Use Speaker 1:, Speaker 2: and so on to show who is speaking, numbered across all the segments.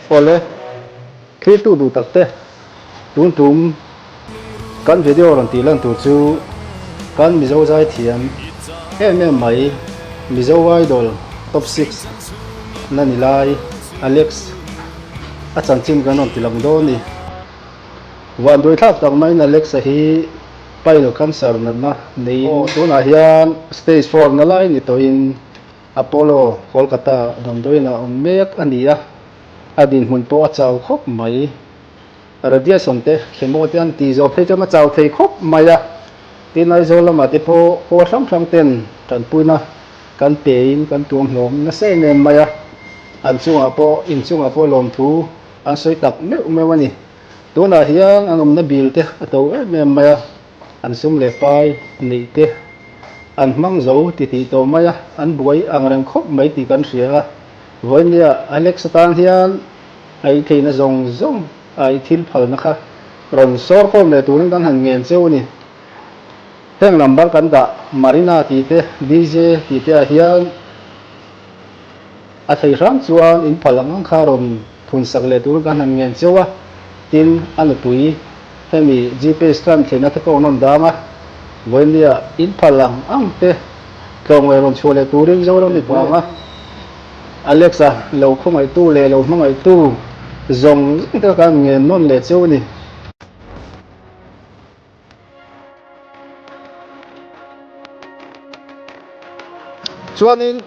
Speaker 1: ole khi tu du takte tun tum kan video ron ti lan tu chu kan mizo zai thiam em mai mizo idol top 6 nani lai Alex a chan chim ganon tilang do ni wan doi thak tak mai Alex hi pailo cancer na nei tuna hian stage 4 na lai ni to in Apollo Kolkata dom doina mek ania adin hun po chau khop mai radiation te chemotherapy ti zo phe chama chau thei khop maya tinai zo lama te po sam ten tan puina kan pein kan tuam hlom na se ne maya an chunga po in chunga po lom thu an soi tak me wani tuna hian angom na bil te ato me maya an sum le pai nei te an mang zo ti to maya an buai angrang khop mai ti kan ria voinia Alex tan hian ai theina zong ai thil phal na kha ron sor khom le tunin kan han ngen cheu ni heng number kan da Marina ti te DJ ti te hian a thei ram chuan in phalang kha ron thun sak le tur kan han ngen chewa tin an tui hemi GPS kan thena te ko non dama voinia in phalang ang te kong ron chole turin zo ron ni pa Alexa lo khomai tu le lo mangai tu zong ta kan ngen non le cheu ni chuanin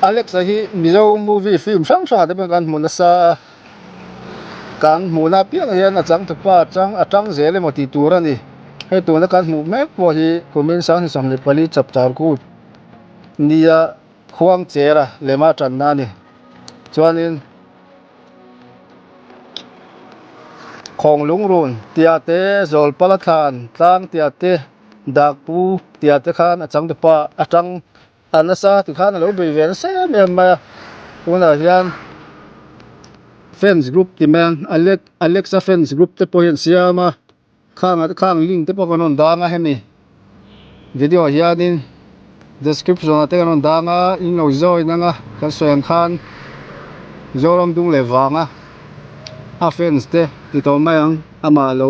Speaker 1: Alex hi mizo movie film sang sa te kan munasa kan muna pia hian a chang thupa chang zele moti turani he tuna kan mu mek po hi comment sang sam le pali chap char ku nia khuang chera lema tan na ni chuanin khong lung run tiate zol palathan tlang tiate dakpu tiate khan achang thupa atang anasa tu khan lo be ven se me una hian fans group ti man Alexa fans group te poin siama khang link te pokonon danga hemi video hianin description te kanon danga in lo zoi nanga kan soyan khan zorom dung le wanga a fans te ti to mayang ama lo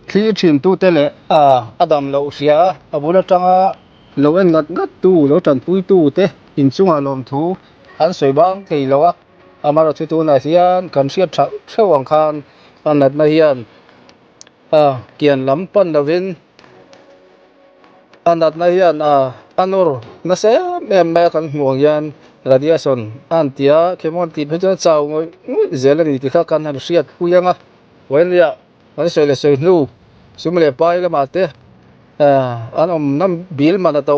Speaker 1: khi thin tu te le adam lo sia abula tanga lo en ngat tu lo tan pui tu te in chunga lom thu an soi bang kei lo a amaro chu tu na hian kan sia thewang khan anat na hian kian lam pan lovin anat na hian anur na se me kan muang yan radiation antia kemon ti phe chaw ngoi zelani ti kha kan han riat puyanga wenlia an soi le soi nu sumle pai la ma te anom nam bil mana to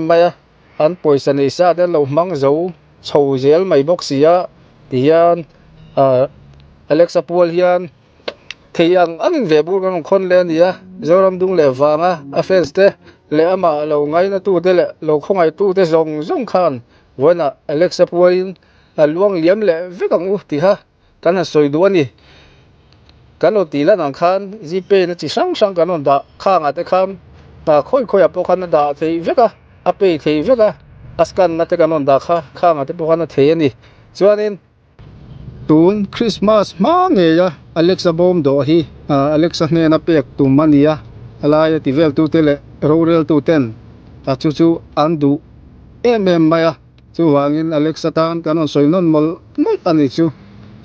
Speaker 1: maya an poison isa de lo mang zo chho zel mai box sia ti hian Alexa Paul hian theiang an ve bu kan khon le nia zoram dung le wanga a fans te le ama lo ngai na tu te le lo khongai tu te zong khan wona Alexa Paul luang liam le vekang u ti ha kan soi du ani kan lo ti la nang khan gp na chi sang kan on da khanga te kham khoi apo khan da thei veka ape thei veka askan na te kan on da khanga te po khan thei ani chuanin tun Christmas ma nge ya Alexa bom do hi Alexa ne na pek tu mania alaya ti vel tu tele rural tu ten chu andu maya chu wangin Alexa tan kanon soinon mol ani chu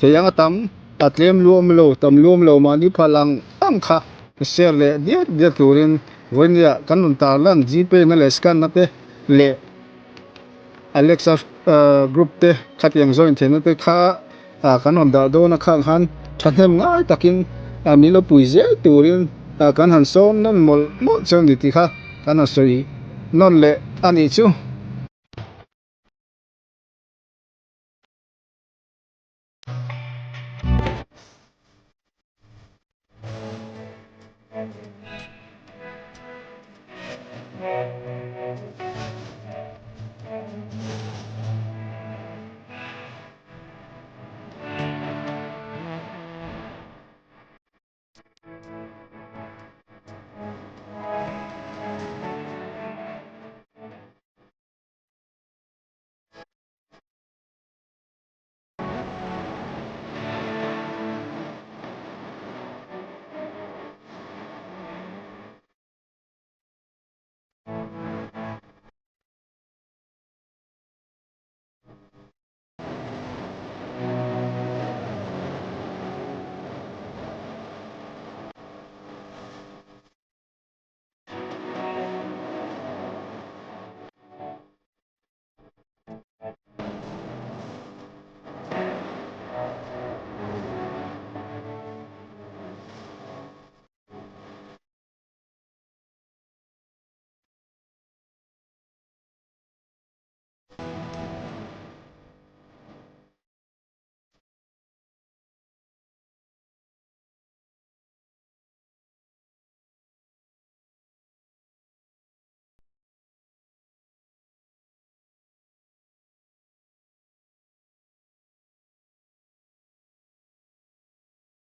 Speaker 1: cheyang tam atlem luom lo mani phalang angkha share le dia turin vonia kanon talan gp na le scan na te le Alexa group te khatyang join thena te kha kanon da do na khang han thanem ngai takin milo puize turin kan han som non mol mo chon ni ti kha kan soi non le ani chu